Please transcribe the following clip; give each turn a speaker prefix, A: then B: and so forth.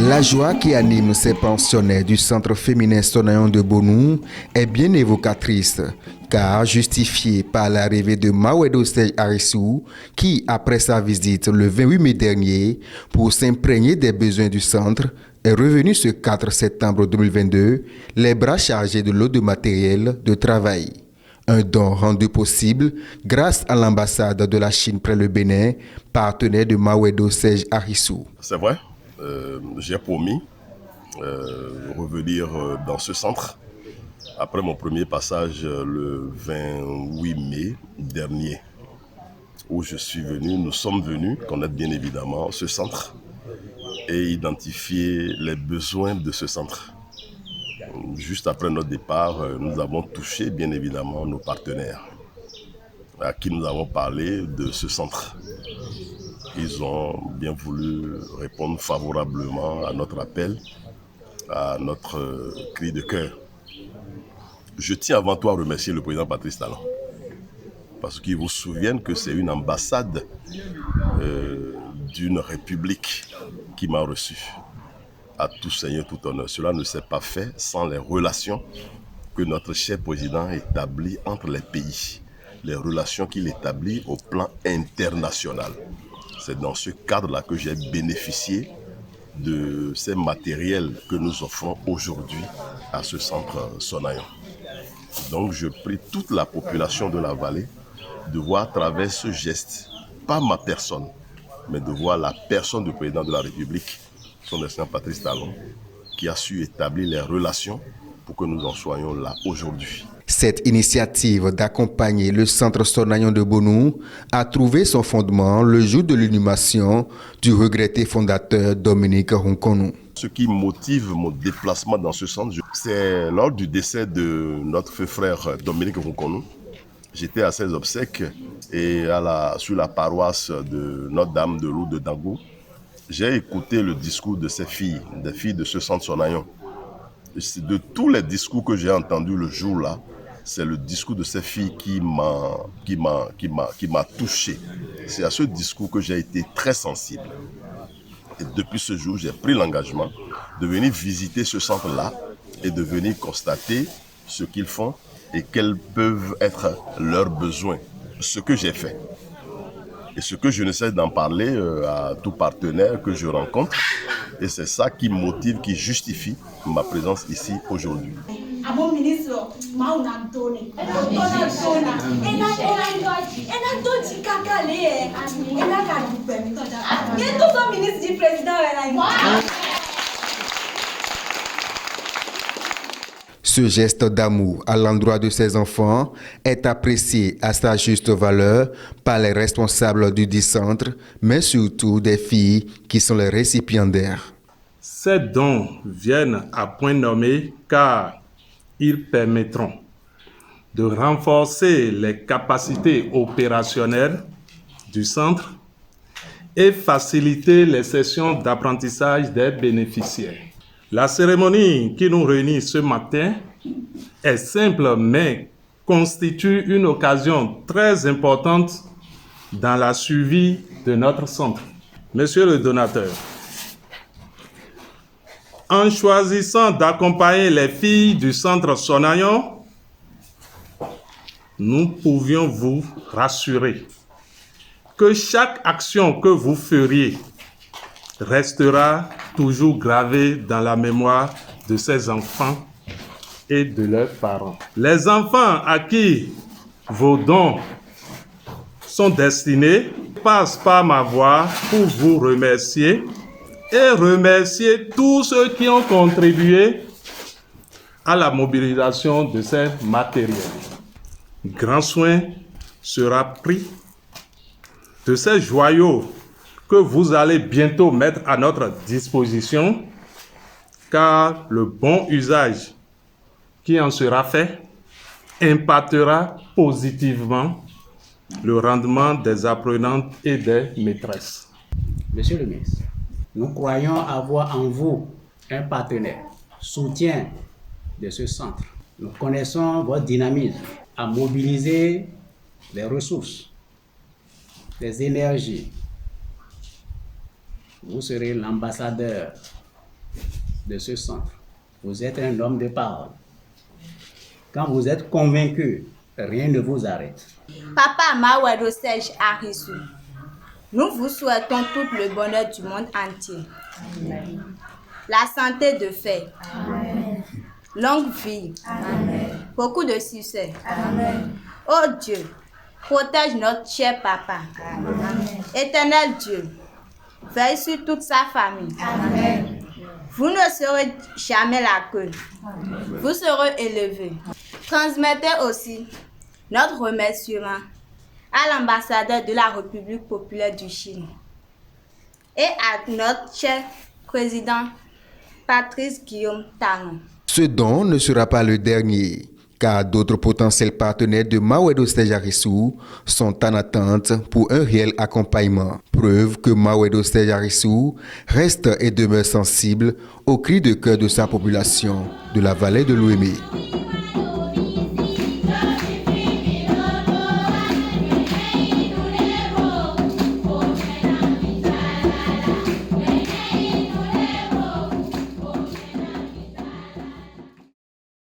A: La joie qui anime ces pensionnaires du centre féminin Sonayon de Bonou est bien évocatrice, car justifiée par l'arrivée de Mawedo Serge Arissou, qui, après sa visite le 28 mai dernier, pour s'imprégner des besoins du centre, est revenu ce 4 septembre 2022, les bras chargés de lot de matériel de travail. Un don rendu possible grâce à l'ambassade de la Chine près le Bénin, partenaire de Mawedo Serge Arissou.
B: C'est vrai, j'ai promis revenir dans ce centre après mon premier passage le 28 mai dernier, où nous sommes venus connaître bien évidemment ce centre et identifier les besoins de ce centre. Juste après notre départ, nous avons touché bien évidemment nos partenaires à qui nous avons parlé de ce centre. Ils ont bien voulu répondre favorablement à notre appel, à notre cri de cœur. Je tiens avant tout à remercier le président Patrice Talon, parce qu'il vous souvienne que c'est une ambassade d'une république qui m'a reçu. À tout seigneur, tout honneur. Cela ne s'est pas fait sans les relations que notre cher président établit entre les pays, les relations qu'il établit au plan international. C'est dans ce cadre-là que j'ai bénéficié de ces matériels que nous offrons aujourd'hui à ce centre Sonayon. Donc je prie toute la population de la vallée de voir à travers ce geste, pas ma personne, mais de voir la personne du président de la République, son excellence Patrice Talon, qui a su établir les relations pour que nous en soyons là aujourd'hui.
A: Cette initiative d'accompagner le centre Sonayon de Bonou a trouvé son fondement le jour de l'inhumation du regretté fondateur Dominique Ronkonou.
B: Ce qui motive mon déplacement dans ce centre, c'est lors du décès de notre frère Dominique Ronkonou. J'étais à ses obsèques et sur la paroisse de Notre-Dame de Lourdes de Dangou. J'ai écouté le discours de ces filles, des filles de ce centre Sonayon. De tous les discours que j'ai entendus le jour-là, c'est le discours de ces filles qui m'a touché. C'est à ce discours que j'ai été très sensible. Et depuis ce jour, j'ai pris l'engagement de venir visiter ce centre-là et de venir constater ce qu'ils font et quels peuvent être leurs besoins. Ce que j'ai fait. Et ce que je ne cesse d'en parler à tout partenaire que je rencontre. Et c'est ça qui motive, qui justifie ma présence ici aujourd'hui.
A: Ce geste d'amour à l'endroit de ses enfants est apprécié à sa juste valeur par les responsables du dit centre, mais surtout des filles qui sont les récipiendaires.
C: Ces dons viennent à point nommé car ils permettront de renforcer les capacités opérationnelles du centre et faciliter les sessions d'apprentissage des bénéficiaires. La cérémonie qui nous réunit ce matin est simple mais constitue une occasion très importante dans la suivi de notre centre. Monsieur le donateur, en choisissant d'accompagner les filles du centre Sonayon, nous pouvions vous rassurer que chaque action que vous feriez restera toujours gravée dans la mémoire de ces enfants et de leurs parents. Les enfants à qui vos dons sont destinés passent par ma voix pour vous remercier et remercier tous ceux qui ont contribué à la mobilisation de ces matériels. Grand soin sera pris de ces joyaux que vous allez bientôt mettre à notre disposition, car le bon usage qui en sera fait impactera positivement le rendement des apprenantes et des maîtresses.
D: Monsieur le ministre, nous croyons avoir en vous un partenaire, soutien de ce centre. Nous connaissons votre dynamisme à mobiliser les ressources, les énergies. Vous serez l'ambassadeur de ce centre. Vous êtes un homme de parole. Quand vous êtes convaincu, rien ne vous arrête.
E: Papa Mawedo Serge Arissou, nous vous souhaitons tout le bonheur du monde entier. Amen. La santé de fer. Amen. Longue vie. Amen. Beaucoup de succès. Amen. Oh Dieu, protège notre cher papa. Amen. Éternel Dieu, veille sur toute sa famille. Amen. Vous ne serez jamais la queue. Vous serez élevés. Transmettez aussi notre remerciement à l'ambassadeur de la République populaire du Chine et à notre cher président Patrice Guillaume Talon.
A: Ce don ne sera pas le dernier, car d'autres potentiels partenaires de Mawedo Serge Arissou sont en attente pour un réel accompagnement. Preuve que Mawedo Serge Arissou reste et demeure sensible aux cris de cœur de sa population de la vallée de l'Ouémé.